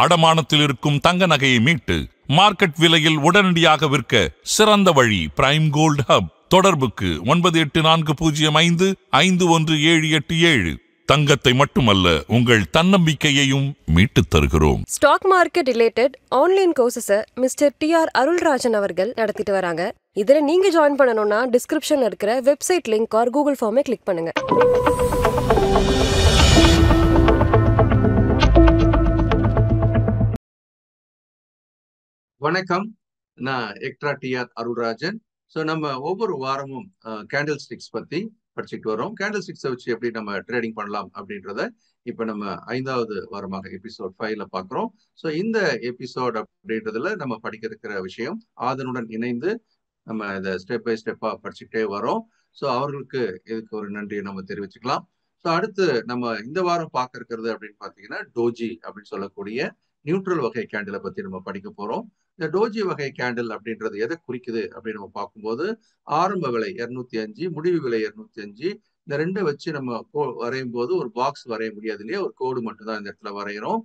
அடமானத்தில் இருக்கும் தங்க நகையை மீட்டு மார்க்கெட் விலையில் உடனடியாக விற்க சிறந்த வழி பிரைம் கோல்ட் ஹப். தொடர்புக்கு 9840551787. தங்கத்தை மட்டுமல்ல, உங்கள் தன்னம்பிக்கையையும் மீட்டுத் தருகிறோம். ஸ்டாக் மார்க்கெட் ரிலேட்டட் ஆன்லைன் கோர்சஸை மிஸ்டர் TR அருள்ராஜன் அவர்கள் நடத்திட்டு வராங்க. இதுல நீங்க ஜாயின் பண்ணணும்னா டிஸ்கிரிப்ஷன்ல இருக்கிற வெப்சைட் லிங்க் ஆர் கூகுள் ஃபார்மை கிளிக் பண்ணுங்க. வணக்கம், நான் எக்ட்ரா TR அருள்ராஜன். ஸோ நம்ம ஒவ்வொரு வாரமும் கேண்டில் ஸ்டிக்ஸ் பத்தி படிச்சுட்டு வரோம். கேண்டில் ஸ்டிக்ஸை வச்சு எப்படி நம்ம ட்ரேடிங் பண்ணலாம் அப்படின்றத இப்போ நம்ம 5வது வாரமாக எபிசோட் 5ல பார்க்குறோம். ஸோ இந்த எபிசோட் அப்படின்றதுல நம்ம படிக்க இருக்கிற விஷயம் அதனுடன் இணைந்து நம்ம இதை ஸ்டெப் பை ஸ்டெப்பாக படிச்சுக்கிட்டே வரோம். ஸோ அவர்களுக்கு இதுக்கு ஒரு நன்றியை நம்ம தெரிவிச்சுக்கலாம். ஸோ அடுத்து நம்ம இந்த வாரம் பார்க்க இருக்கிறது அப்படின்னு பார்த்தீங்கன்னா டோஜி அப்படின்னு சொல்லக்கூடிய நியூட்ரல் வகை கேண்டிலை பற்றி நம்ம படிக்க போகிறோம். இந்த டோஜி வகை கேண்டில் அப்படின்றது எதை குறிக்குது அப்படின்னு நம்ம பார்க்கும்போது ஆரம்ப விலை 205, முடிவு விலை 205, இந்த ரெண்டை வச்சு நம்ம வரையும் போது ஒரு பாக்ஸ் வரைய முடியாது இல்லையா, ஒரு கோடு மட்டும் தான் இந்த இடத்துல வரைகிறோம்.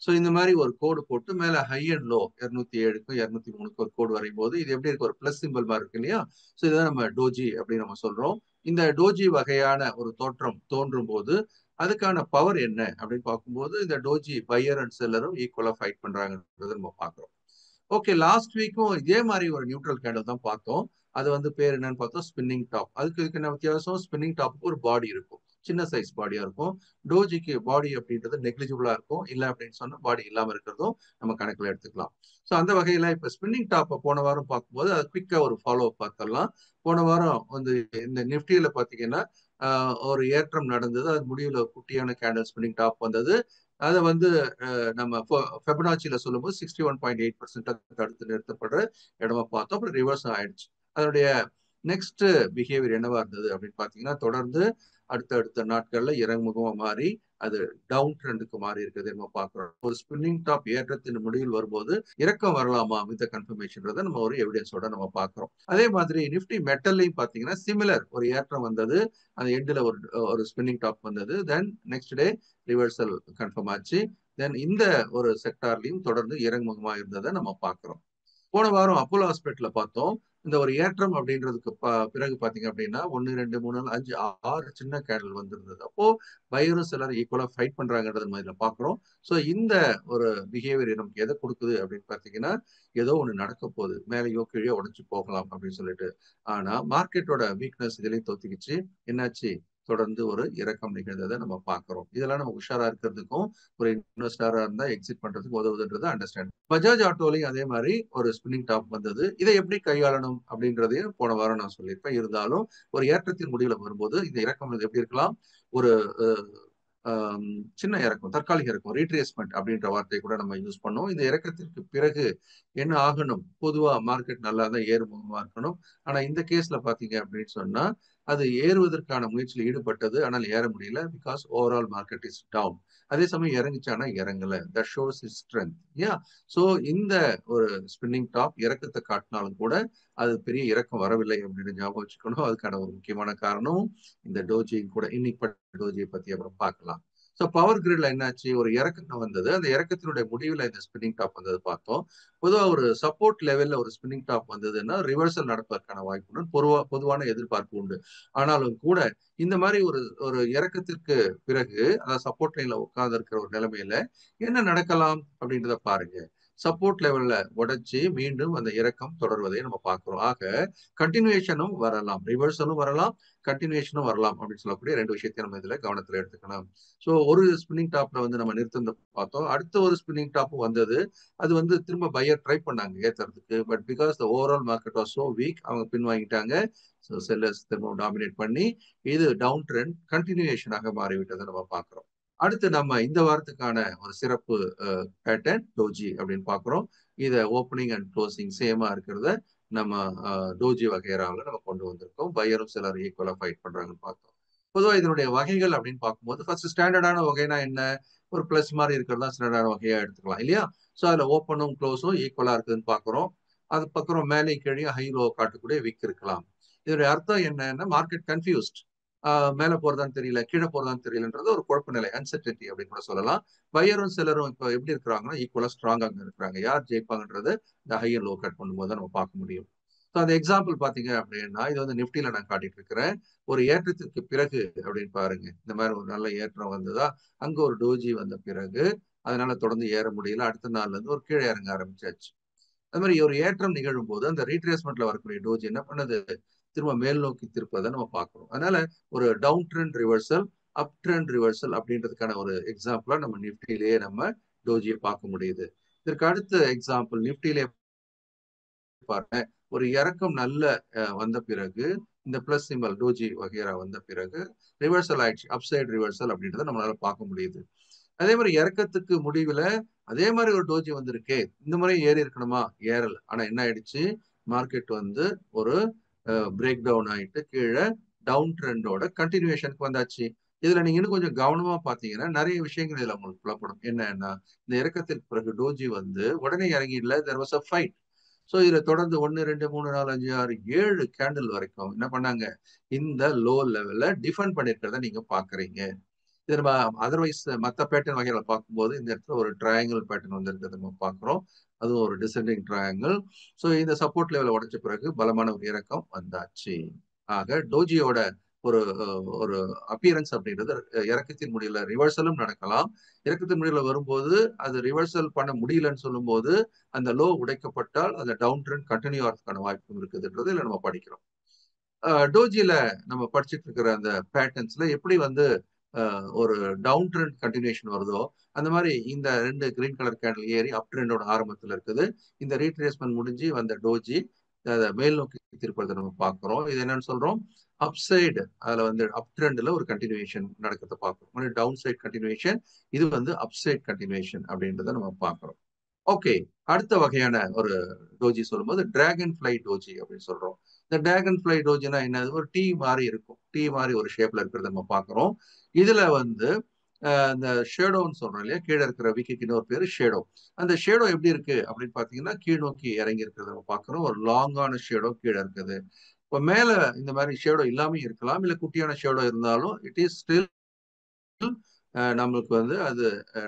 ஸோ இந்த மாதிரி ஒரு கோடு போட்டு மேலே ஹை அண்ட் லோ 207க்கும் 203க்கும் ஒரு கோடு வரையும் போது இது எப்படி இருக்கு, ஒரு பிளஸ் சிம்பிள் மாதிரி இருக்கு இல்லையா. ஸோ இதுதான் நம்ம டோஜி அப்படின்னு நம்ம சொல்றோம். இந்த டோஜி வகையான ஒரு தோற்றம் தோன்றும் போது அதுக்கான பவர் என்ன அப்படின்னு பார்க்கும்போது இந்த டோஜி பையர் அண்ட் செல்லரும் ஈக்குவலா ஃபைட் பண்றாங்கன்றதை நம்ம பார்க்குறோம். ஓகே, லாஸ்ட் வீக்கும் இதே மாதிரி ஒரு நியூட்ரல் கேண்டில் தான் பார்த்தோம். அது வந்து பேர் என்னன்னு பார்த்தோம், ஸ்பின்னிங் டாப். அதுக்கு என்ன வித்தியாசம், ஸ்பின்னிங் டாப்புக்கு ஒரு பாடி இருக்கும், சின்ன சைஸ் பாடியா இருக்கும். டோஜிக்கு பாடி அப்படின்றது நெக்லிஜிபிளா இருக்கும். இல்லை அப்படின்னு சொன்னா பாடி இல்லாம இருக்கிறதும் நம்ம கணக்குல எடுத்துக்கலாம். ஸோ அந்த வகையில இப்ப ஸ்பின்னிங் டாப்பை போன வாரம் பார்க்கும்போது அது குவிக்கா ஒரு ஃபாலோ பார்த்தலாம். போன வாரம் வந்து இந்த நிஃப்டியில பாத்தீங்கன்னா ஒரு ஏற்றம் நடந்தது. அது முடிவுல குட்டியான கேண்டில் ஸ்பின்னிங் டாப் வந்தது. அதை வந்து நம்ம ஃபெபனாச்சில சொல்லும்போது 61.8% தடுத்து நிறுத்தப்படுற இடமா பார்த்தோம். அப்புறம் ரிவர்ஸ் ஆயிடுச்சு. அதனுடைய நெக்ஸ்ட் பிஹேவியர் என்னவா இருந்தது அப்படின்னு பாத்தீங்கன்னா தொடர்ந்து அடுத்த நாட்கள்ல இறங்குமுகமா மாறி அது டவுன் ட்ரெண்டுக்கு மாறி இருக்கிறது நம்ம பார்க்கிறோம். ஒரு ஸ்பின்னிங் டாப் ஏற்றத்தின் முடிவில் வரும்போது இறக்கம் வரலாமா வித் கன்ஃபர்மேஷன்றதை நம்ம ஒரு எவிடன்ஸோட நம்ம பார்க்கிறோம். அதே மாதிரி நிஃப்டி மெட்டல்லையும் பாத்தீங்கன்னா சிமிலர் ஒரு ஏற்றம் வந்தது. அந்த எண்டில் ஒரு ஸ்பின்னிங் டாப் வந்தது. Then next day reversal confirm ஆச்சு. தென் இந்த ஒரு செக்டார்லையும் தொடர்ந்து இறங்குமுகமா இருந்ததை நம்ம பார்க்கிறோம். போன வாரம் அப்போலோ ஹாஸ்பிட்டல்ல பார்த்தோம். இந்த ஒரு ஏற்றம் அப்படின்றதுக்கு பிறகு பாத்தீங்க அப்படின்னா 1, 2, 3, 4, 5, 6 சின்ன கேண்டில் வந்திருந்தது. அப்போ பையரும் சிலர் ஈக்குவலா ஃபைட் பண்றாங்கன்றத நம்ம இதுல பாக்குறோம். ஸோ இந்த ஒரு பிஹேவியர் நமக்கு எதை கொடுக்குது அப்படின்னு பாத்தீங்கன்னா ஏதோ ஒண்ணு நடக்க போகுது, மேலேயோ கீழே உடைச்சு போகலாம் அப்படின்னு சொல்லிட்டு. ஆனா மார்க்கெட்டோட வீக்னஸ் இதுலயும் தோத்திக்கிச்சு. என்னாச்சு, தொடர்ந்து ஒரு இறக்கம் நிகழ்ந்ததை நம்ம பார்க்கிறோம். இதெல்லாம் நம்ம உஷாரா இருக்கிறதுக்கும் ஒரு இன்வெஸ்டரா இருந்தா எக்ஸிட் பண்றதுக்கு உதவுதுன்றதை அண்டர்ஸ்டாண்ட். பஜாஜ் ஆட்டோலையும் அதே மாதிரி ஒரு ஸ்பின்னிங் டாப் வந்தது. இதை எப்படி கையாளணும் அப்படின்றதையும் போன வாரம் நான் சொல்லியிருப்பேன். இருந்தாலும் ஒரு ஏற்றத்தின் முடிவுல வரும்போது இந்த இறக்கம் எப்படி இருக்கலாம், ஒரு சின்ன இறக்கம், தற்காலிக இறக்கம், ரீட்ரேஸ்மெண்ட் அப்படின்ற வார்த்தையை கூட நம்ம யூஸ் பண்ணோம். இந்த இறக்கத்திற்கு பிறகு என்ன ஆகணும், பொதுவா மார்க்கெட் நல்லா தான் ஏறுமுகமா இருக்கணும். ஆனா இந்த கேஸ்ல பாத்தீங்க அப்படின்னு சொன்னா அது ஏறுவதற்கான முயற்சியில் ஈடுபட்டது, ஆனால் ஏற முடியல. Because overall market is down. அதே சமயம் இறங்கிச்சானா இறங்கல. That shows is strength. So இந்த ஒரு ஸ்பின்னிங் டாப் இறக்கத்தை காட்டினாலும் கூட அது பெரிய இறக்கம் வரவில்லை அப்படின்னு ஞாபகம் வச்சுக்கணும். அதுக்கான ஒரு முக்கியமான காரணம் இந்த டோஜியும் கூட. இன்னைக்கு டோஜியை பத்தி அப்புறம் பார்க்கலாம். ஸோ பவர் கிரிட்ல என்னாச்சு, ஒரு இறக்கம் வந்தது. அந்த இறக்கத்தினுடைய முடிவில் இந்த ஸ்பின்னிங் டாப் வந்தது பார்த்தோம். பொதுவாக ஒரு சப்போர்ட் லெவல்ல ஒரு ஸ்பின்னிங் டாப் வந்ததுன்னா ரிவர்சல் நடப்பதற்கான வாய்ப்பு பொதுவான எதிர்பார்ப்பு உண்டு. ஆனாலும் கூட இந்த மாதிரி ஒரு ஒரு இறக்கத்திற்கு பிறகு அதாவது சப்போர்ட் லைன்ல உட்கார்ந்து இருக்கிற ஒரு நிலைமையில என்ன நடக்கலாம் அப்படின்றத பாருங்க. சப்போர்ட் லெவல்ல உடைச்சு மீண்டும் அந்த இறக்கம் தொடர்வதை நம்ம பார்க்கிறோம். ஆக கண்டினியூஷனும் வரலாம், ரிவர்சலும் வரலாம், கண்டினியூஷனும் வரலாம் அப்படின்னு சொல்லக்கூடிய ரெண்டு விஷயத்தையும் நம்ம இதுல கவனத்துல எடுத்துக்கணும். ஸோ ஒரு ஸ்பின்னிங் டாப்ல வந்து நம்ம நிறுத்தி பார்த்தோம். அடுத்த ஒரு ஸ்பின்னிங் டாப்பும் வந்தது. அது வந்து திரும்ப பையர் ட்ரை பண்ணாங்க ஏத்துறதுக்கு. But because the overall market was so weak, அவங்க பின் வாங்கிட்டாங்க. ஸோ செல்லர்ஸ் திரும்ப டாமினேட் பண்ணி இது டவுன் ட்ரெண்ட் கண்டினியூஷனாக மாறிவிட்டதை நம்ம பார்க்கிறோம். அடுத்து நம்ம இந்த வாரத்துக்கான ஒரு சிறப்பு பேட்டர்ன் டோஜி அப்படின்னு பாக்குறோம். இத ஓப்பனிங் அண்ட் க்ளோசிங் சேமா இருக்கிறத நம்ம டோஜி வகைராவில் நம்ம கொண்டு வந்திருக்கோம். பையரும் சிலர் ஈக்குவலா ஃபைட் பண்றாங்கன்னு பார்த்தோம். பொதுவாக இதனுடைய வகைகள் அப்படின்னு பார்க்கும்போது ஃபர்ஸ்ட் ஸ்டாண்டர்டான வகைனா என்ன, ஒரு பிளஸ் மாதிரி இருக்கிறதா ஸ்டாண்டர்டான வகையா எடுத்துக்கலாம் இல்லையா. ஸோ அதுல ஓப்பனும் க்ளோஸும் ஈக்குவலா இருக்குதுன்னு பாக்குறோம். அது பக்கம் மேலே கீழே ஹை லோ காட்டக்கூடிய விக் இருக்கலாம். இதனுடைய அர்த்தம் என்னன்னா மார்க்கெட் கன்ஃபியூஸ்ட். மேல போறதான்னு தெரியல, கீழே போறதான்னு தெரியலன்றது ஒரு குழப்ப நிலை, அன்சர்டனிட்டி அப்படின்னு கூட சொல்லலாம். பையரும் செல்லரும் இப்போ எப்படி இருக்கிறாங்கன்னா ஈக்குவலா ஸ்ட்ராங்காக இருக்கிறாங்க. யார் ஜெயிப்பாங்கன்றது இந்த ஹை அண்ட் லோ கட் பண்ணும்போது தான் நம்ம பார்க்க முடியும். ஸோ அந்த எக்ஸாம்பிள் பாத்தீங்க அப்படின்னா இது வந்து நிப்டில நான் காட்டிட்டு இருக்கிறேன். ஒரு ஏற்றத்திற்கு பிறகு அப்படின்னு பாருங்க, இந்த மாதிரி ஒரு நல்ல ஏற்றம் வந்ததா, அங்க ஒரு டோஜி வந்த பிறகு அதனால தொடர்ந்து ஏற முடியல. அடுத்த நாள்ல இருந்து ஒரு கீழே இறங்க ஆரம்பிச்சாச்சு. அது மாதிரி ஒரு ஏற்றம் நிகழும் போது அந்த ரீட்ரேஸ்மெண்ட்ல வரக்கூடிய டோஜி என்ன பண்ணுது, திரும்ப மேல் நோக்கி திருப்பதை நம்ம பார்க்கிறோம். அதனால ஒரு down trend reversal, up trend reversal அப்படின்றதுக்கான ஒரு எக்ஸாம்பிளா நம்ம நிப்டிலேயே நம்ம டோஜியை பார்க்க முடியுது. இதற்கு அடுத்த எக்ஸாம்பிள் நிப்டிலே பாருங்க, ஒரு இறக்கம் நல்ல வந்த பிறகு இந்த பிளஸ் சிம்பல் டோஜி வகைரா வந்த பிறகு ரிவர்சல் ஆயிடுச்சு, அப்சைட் ரிவர்சல் அப்படின்றத நம்மளால பார்க்க முடியுது. அதே மாதிரி இறக்கத்துக்கு முடிவுல அதே மாதிரி ஒரு டோஜி வந்திருக்கே, இந்த முறை ஏறி இருக்கணுமா, ஏறல. ஆனா என்ன ஆயிடுச்சு, மார்க்கெட் வந்து ஒரு பிரேக் டவுன் ஆயிட்டு கீழே டவுன் ட்ரெண்டோட கண்டினியூஷனுக்கு வந்தாச்சு. இதுல நீங்க இன்னும் கொஞ்சம் கவனமா பாத்தீங்கன்னா நிறைய விஷயங்கள் இதுல உங்களுக்கு புலப்படும். என்னன்னா இந்த இறக்கத்திற்கு பிறகு டோஜி வந்து உடனே இறங்கிடல, there was a fight. So இதுல தொடர்ந்து 1 2 3 4 5 6 7 கேண்டில் வரைக்கும் என்ன பண்ணாங்க, இந்த லோ லெவல்ல டிஃபெண்ட் பண்ணிருக்கிறத நீங்க பாக்குறீங்க. இது நம்ம அதர்வைஸ் மற்ற பேட்டர்ன் வகைகளை பார்க்கும்போது இந்த இடத்துல ஒரு ட்ரையாங்கிள் பேட்டர்ன் வந்திருக்கிறது நம்ம பார்க்குறோம். அதுவும் ஒரு டிசெண்டிங் ட்ரையாங்கிள். ஸோ இந்த சப்போர்ட் லெவலை உடைச்ச பிறகு பலமான ஒரு இறக்கம் வந்தாச்சு. ஆக டோஜியோட ஒரு ஒரு அப்பியரன்ஸ் அப்படின்றது இறக்கத்தின் முடியல ரிவர்சலும் நடக்கலாம். இறக்கத்தின் முடியல வரும்போது அது ரிவர்சல் பண்ண முடியலன்னு சொல்லும்போது அந்த லோ உடைக்கப்பட்டால் அந்த டவுன் ட்ரெண்ட் கண்டினியூ ஆகிறதுக்கான வாய்ப்பும் இருக்குதுன்றது இல்லை நம்ம படிக்கிறோம். டோஜியில நம்ம படிச்சுட்டு இருக்கிற அந்த பேட்டர்ன்ஸ்ல எப்படி வந்து ஒரு டவுன் ட்ரெண்ட் கண்டினியூஷன் வருதோ அந்த மாதிரி இந்த ரெண்டு கிரீன் கலர் கேண்டில் ஏறி அப் ட்ரெண்டோட ஆரம்பத்தில் இருக்குது. இந்த ரீட்ரேஸ்மெண்ட் முடிஞ்சு வந்த டோஜி அதை மேல் நோக்கி திருப்பதை நம்ம பார்க்கிறோம். இது என்னன்னு சொல்றோம், அப்சைடு அதுல வந்து அப் ட்ரெண்ட்ல ஒரு கண்டினியூஷன் நடக்கிறத பார்க்கிறோம். டவுன் சைட் கண்டினியூஷன், இது வந்து அப்சைட் கண்டினியூஷன் அப்படின்றத நம்ம பார்க்கிறோம். ஓகே, அடுத்த வகையான ஒரு டோஜி சொல்லும்போது டிராகன் ஃபிளை டோஜி அப்படின்னு சொல்றோம். இந்த டிராகன் ஃபிளை டோஜினா என்னது, ஒரு டீ மாதிரி இருக்கும், டீ மாதிரி ஒரு ஷேப்ல இருக்கிறத நம்ம பார்க்கிறோம். இதுல வந்து இந்த ஷேடோன்னு சொல்றோம் இல்லையா, கீழே இருக்கிற விக்கிக்கு இன்னொரு பேரு ஷேடோ. அந்த ஷேடோ எப்படி இருக்கு அப்படின்னு பாத்தீங்கன்னா கீழ் நோக்கி இறங்கி இருக்கிறத நம்ம பார்க்கிறோம். ஒரு லாங்கான ஷேடோ கீழே இருக்குது. இப்போ மேல இந்த மாதிரி ஷேடோ இல்லாம இருக்கலாம், இல்ல குட்டியான ஷேடோ இருந்தாலும் இட் இஸ் ஸ்டில் நம்மளுக்கு வந்து அது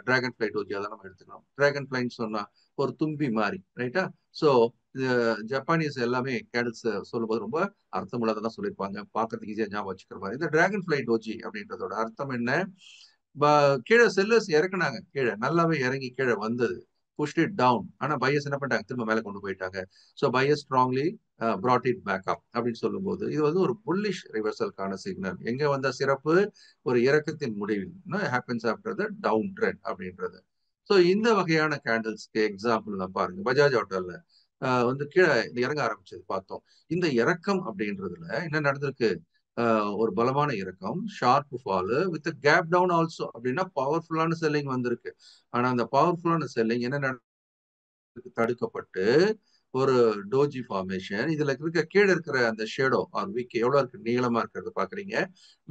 டிராகன் ஃபிளை டோஜியா தான் நம்ம எடுத்துக்கணும். டிராகன் ஃபிளைன்னு சொன்னா ஒரு தும்பி மாதிரி, ரைட்டா? ஸோ ஜப்பானீஸ் எல்லாமே கேண்டில்ஸ் சொல்லும்போது ரொம்ப அர்த்தமுள்ளதை தான் சொல்லியிருப்பாங்க, பார்க்கறதுக்கு ஈஸியா ஞாபகம் வச்சுக்கிற மாதிரி. இந்த டிராகன் ஃபிளை டோஜி அப்படின்றதோட அர்த்தம் என்ன, கீழே செல்லர்ஸ் இறக்குனாங்க, கீழே நல்லாவே இறங்கி கீழே வந்தது, புஷ்ட் இட் டவுன். ஆனா பையர்ஸ் என்ன பண்ணிட்டாங்க, திரும்ப மேல கொண்டு போயிட்டாங்க. So buyers strongly brought it back up அப்படின்னு சொல்லும்போது இது வந்து ஒரு புல்லிஷ் ரிவர்சலுக்கான சிக்னல். எங்க வந்த சிறப்பு, ஒரு இறக்கத்தின் முடிவில் happens after the down trend அப்படின்றது. ஸோ இந்த வகையான கேண்டில்ஸ்க்கு எக்ஸாம்பிள் நான் பாருங்க, பஜாஜ் ஆட்டோல வந்து கீழே இறங்க ஆரம்பிச்சது பார்த்தோம். இந்த இறக்கம் அப்படின்றதுல என்ன நடந்திருக்கு, ஒரு பலமான இறக்கம், sharp fall with gap down also அப்படின்னா பவர்ஃபுல்லான செல்லிங் வந்திருக்கு. ஆனா அந்த பவர்ஃபுல்லான செல்லிங் என்ன தடுக்கப்பட்டு ஒரு டோஜி ஃபார்மேஷன், இதுல இருக்க கீழே இருக்கிற அந்த ஷேடோ ஆர் விக் எவ்வளவு இருக்கு, நீளமா இருக்கிறது பாக்குறீங்க,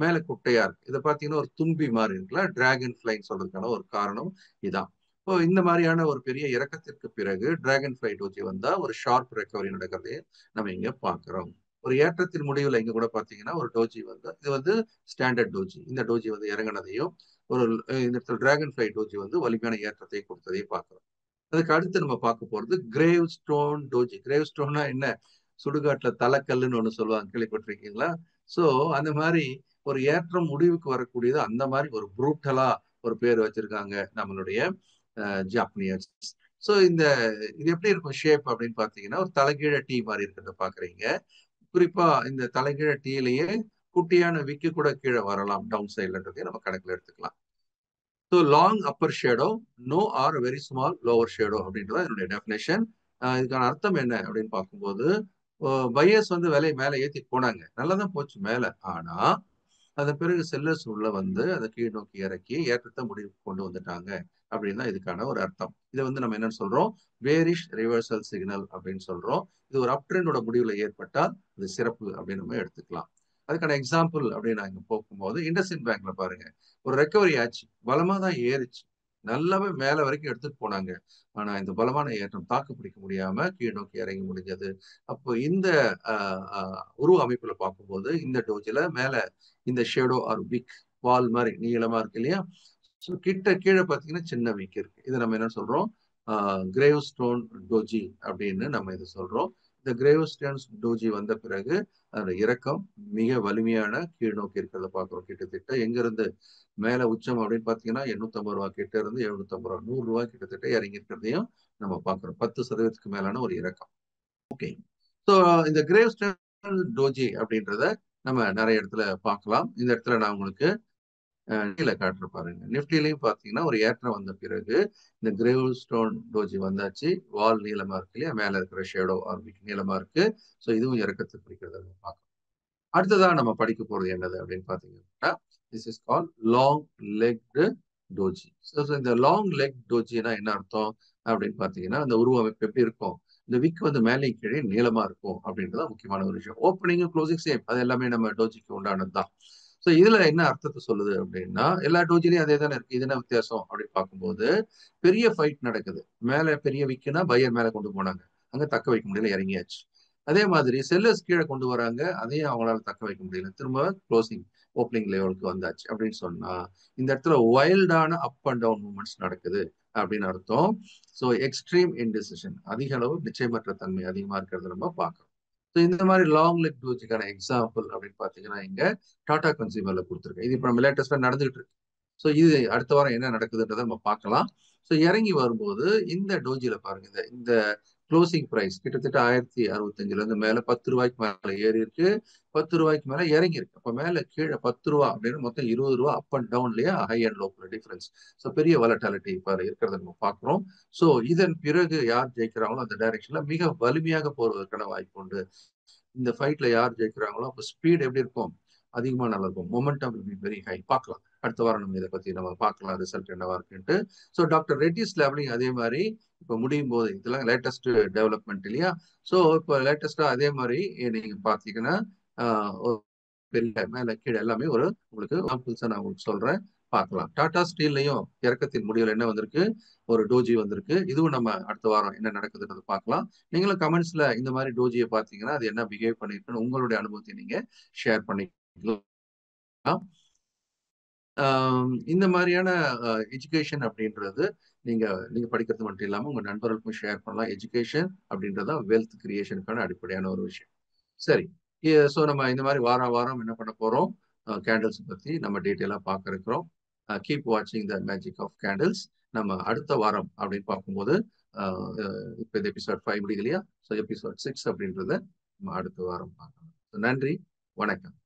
மேல குட்டையா இருக்கு. இதை பாத்தீங்கன்னா ஒரு தும்பி மாதிரி இருக்குல்ல, டிராகன் ஃபிளைன்னு சொல்றதுக்கான ஒரு காரணம் இதான். இப்போ இந்த மாதிரியான ஒரு பெரிய இறக்கத்திற்கு பிறகு டிராகன் ஃபிளை டோஜி வந்தா ஒரு ஷார்ப் ரெக்கவரி நடக்கிறதையும் நம்ம இங்க பாக்குறோம். ஒரு ஏற்றத்தின் முடிவுல இங்க கூட பாத்தீங்கன்னா ஒரு டோஜி வந்து இது வந்து ஸ்டாண்டர்ட் டோஜி, இந்த டோஜி வந்து இறங்கினதையும் ஒரு இந்த இடத்துல டிராகன் ஃபிளை டோஜி வந்து வலிமையான ஏற்றத்தை கொடுத்ததையும் பார்க்கிறோம். அதுக்கு அடுத்து நம்ம பார்க்க போறது கிரேவ் ஸ்டோன் டோஜி. கிரேவ் ஸ்டோன்னா என்ன, சுடுகாட்டுல தலைக்கல்லுன்னு ஒண்ணு சொல்லுவாங்க, கேள்விப்பட்டிருக்கீங்களா? சோ அந்த மாதிரி ஒரு ஏற்றம் முடிவுக்கு வரக்கூடியது, அந்த மாதிரி ஒரு ப்ரூட்டலா ஒரு பேர் வச்சிருக்காங்க நம்மளுடைய ஜாப்பனியர்ஸ். சோ இந்த இது எப்படி இருக்கும் ஷேப் அப்படின்னு பாத்தீங்கன்னா ஒரு தலைகீழ டீ மாதிரி இருக்கிறத பாக்குறீங்க. குறிப்பா இந்த தலைகீழ டீலயே குட்டியான விக்கு கூட கீழே வரலாம் டவுன் சைட்லன்றதையும் நம்ம கணக்குல எடுத்துக்கலாம். So long upper shadow, no or very small lower shadow அப்படின்றத என்னுடைய டெஃபினேஷன். இதுக்கான அர்த்தம் என்ன அப்படின்னு பார்க்கும்போது, பையர்ஸ் வந்து விலையை மேலே ஏற்றி போனாங்க, நல்லா தான் போச்சு மேலே. ஆனா அதன் பிறகு செல்லர்ஸ் உள்ள வந்து அதை கீழ் நோக்கி இறக்கி ஏற்றத்தை முடிவுக்கு கொண்டு வந்துட்டாங்க அப்படின்னு தான் இதுக்கான ஒரு அர்த்தம். இதை வந்து நம்ம என்னன்னு சொல்றோம், பேரிஷ் ரிவர்சல் சிக்னல் அப்படின்னு சொல்றோம். இது ஒரு அப் ட்ரெண்டோட முடிவுல ஏற்பட்டால் அது சிறப்பு அப்படின்னு நம்ம எடுத்துக்கலாம். அதுக்கான எக்ஸாம்பிள் அப்படின்னு நான் இங்க போகும்போது இண்டஸ்இண்ட் பேங்க்ல பாருங்க, ஒரு ரெக்கவரி ஆச்சு, பலமா தான் ஏறிச்சு. நல்லாவே மேல வரைக்கும் எடுத்துட்டு போனாங்க. ஆனா இந்த பலமான ஏற்றம் தாக்கு பிடிக்க முடியாம கீழ் நோக்கி இறங்கி முடிஞ்சது. அப்போ இந்த உருவ அமைப்புல பார்க்கும்போது இந்த டோஜில மேல இந்த ஷேடோ ஆர் விக் வால் மாதிரி நீளமா இருக்கு இல்லையா? ஸோ கிட்ட கீழே பார்த்தீங்கன்னா சின்ன விக் இருக்கு. இதை நம்ம என்ன சொல்றோம்? கிரேவ் ஸ்டோன் டோஜி அப்படின்னு நம்ம இதை சொல்றோம். இந்த கிரேவ் ஸ்டோன்ஸ் டோஜி வந்த பிறகு அதோட இறக்கம் மிக வலிமையான கீழ் நோக்கி இருக்கிறத பார்க்குறோம். கிட்டத்தட்ட எங்கிருந்து மேல உச்சம் அப்படின்னு பார்த்தீங்கன்னா 850 ரூபா கிட்ட இருந்து 750 ரூபா 100 ரூபாய் கிட்டத்தட்ட இறங்கி இருக்கிறதையும் நம்ம பார்க்குறோம். 10% மேலான ஒரு இறக்கம். ஓகே. ஸோ இந்த கிரேவ் ஸ்டோன் டோஜி அப்படின்றத நம்ம நிறைய இடத்துல பார்க்கலாம். இந்த இடத்துல நான் உங்களுக்கு கீழே காட்டுற பாருங்க. நிப்டிலையும் பார்த்தீங்கன்னா ஒரு ஏற்றம் வந்த பிறகு இந்த கிரேவ் ஸ்டோன் டோஜி வந்தாச்சு. வால் நீளமா இருக்கு இல்லையா? மேல இருக்கிற ஷேடோ ஆர்பிக் நீளமா இருக்கு. ஸோ இதுவும் இறக்கத்தை குறிக்கிறத நம்ம பார்க்கலாம். அடுத்ததா நம்ம படிக்க போறது என்னது அப்படின்னு பாத்தீங்கன்னா, this is call long legged doji. இந்த லாங் லெக் டோஜினா என்ன அர்த்தம் அப்படின்னு பாத்தீங்கன்னா, அந்த உருவமைப்பு எப்படி இருக்கும்? இந்த விக் வந்து மேலே கீழே நீளமா இருக்கும் அப்படின்றது முக்கியமான ஒரு விஷயம். ஓப்பனிங் க்ளோசிங் சேம், அது எல்லாமே நம்ம டோஜிக்கு உண்டானது தான். ஸோ இதுல என்ன அர்த்தத்தை சொல்லுது அப்படின்னா, எல்லா டோஜிலையும் அதே தானே இருக்கு. இது என்ன வித்தியாசம் அப்படின்னு பார்க்கும்போது, பெரிய ஃபைட் நடக்குது. மேல பெரிய விக்குனா பையர் மேல கொண்டு போனாங்க, அங்க தக்க வைக்க முடியல, இறங்கியாச்சு. அதே மாதிரி செல்லர்ஸ் கீழே கொண்டு வராங்க, அதையும் அவங்களால தக்க வைக்க முடியல, திரும்ப க்ளோசிங் ஓப்பனிங் லெவலுக்கு வந்தாச்சு அப்படின்னு சொன்னா, இந்த இடத்துல வைல்டான அப் அண்ட் டவுன் மூவ்மெண்ட்ஸ் நடக்குது அப்படின்னு அர்த்தம். ஸோ எக்ஸ்ட்ரீம் இன்டிசிஷன், அதிக அளவு நிச்சயமற்ற தன்மை அதிகமா இருக்கிறத நம்ம பார்க்கறோம். ஸோ இந்த மாதிரி லாங் லெக் டோஜிக்கான எக்ஸாம்பிள் அப்படின்னு பார்த்தீங்கன்னா, இங்க டாடா கன்சியூமர்ல கொடுத்துருக்கேன். இது இப்போ நம்ம லேட்டஸ்டா நடந்துகிட்டு இருக்கு. ஸோ இது அடுத்த வாரம் என்ன நடக்குதுன்றதை நம்ம பார்க்கலாம். ஸோ இறங்கி வரும்போது இந்த டோஜில பாருங்க, இந்த இந்த க்ளோசிங் பிரைஸ் கிட்டத்தட்ட 1065 இருந்து மேல 10 ரூபாய்க்கு மேல ஏறி இருக்கு, 10 ரூபாய்க்கு மேல இறங்கி இருக்கு. அப்ப மேல கீழே 10 ரூபா அப்படின்னு மொத்தம் 20 ரூபா அப் அண்ட் டவுன் இல்லையா? ஹை அண்ட் லோக்குள்ள டிஃபரன்ஸ். ஸோ பெரிய வலட்டாலிட்டி இப்ப இருக்கிறத நம்ம பார்க்கிறோம். ஸோ இதன் பிறகு யார் ஜெயிக்கிறாங்களோ அந்த டைரக்ஷன்ல மிக வலிமையாக போறதற்கான வாய்ப்பு உண்டு. இந்த ஃபைட்ல யார் ஜெயிக்கிறாங்களோ அப்போ ஸ்பீட் எப்படி இருக்கும்? அதிகமா நல்லா இருக்கும். Momentum will be very high. பார்க்கலாம். அடுத்த வாரம் நம்ம இதை பத்தி நம்ம பார்க்கலாம், ரிசல்ட் என்னவா இருக்குன்ட்டு. ஸோ டாக்டர் ரெட்டிஸ் லேப்லையும் அதே மாதிரி இப்போ முடியும் போது இதெல்லாம் லேட்டஸ்ட் டெவலப்மெண்ட் இல்லையா? ஸோ இப்போ லேட்டஸ்டா அதே மாதிரி நீங்க பார்த்தீங்கன்னா பெரிய மேல கீழே எல்லாமே ஒரு உங்களுக்கு சாம்பிள்ஸா நான் உங்களுக்கு சொல்றேன், பார்க்கலாம். டாடா ஸ்டீல்லையும் இறக்கத்தின் முடிவில் என்ன வந்திருக்கு? ஒரு டோஜி வந்திருக்கு. இதுவும் நம்ம அடுத்த வாரம் என்ன நடக்குதுன்றது பார்க்கலாம். நீங்களும் கமெண்ட்ஸ்ல இந்த மாதிரி டோஜியை பார்த்தீங்கன்னா அது என்ன பிஹேவ் பண்ணிருக்குன்னு உங்களுடைய அனுபவத்தை நீங்க ஷேர் பண்ணிக்கலாம். இந்த மாதிரியான எஜுகேஷன் அப்படின்றது நீங்க நீங்க படிக்கிறது மட்டும் இல்லாம உங்க நண்பர்களுக்கும் ஷேர் பண்ணலாம். எஜுகேஷன் அப்படின்றத வெல்த் கிரியேஷனுக்கான அடிப்படையான ஒரு விஷயம். சரி. ஸோ நம்ம இந்த மாதிரி வாரம் வாரம் என்ன பண்ண போறோம்? கேண்டில்ஸ் பத்தி நம்ம டீட்டெயிலா பார்க்க இருக்கிறோம். கீப் வாட்சிங் த மேஜிக் ஆஃப் கேண்டில்ஸ். நம்ம அடுத்த வாரம் அப்படின்னு பார்க்கும்போது இப்போ இந்த எபிசோட் 5 முடியுது இல்லையா? ஸோ எபிசோட் 6 அப்படின்றத நம்ம அடுத்த வாரம் பார்க்கலாம். நன்றி, வணக்கம்.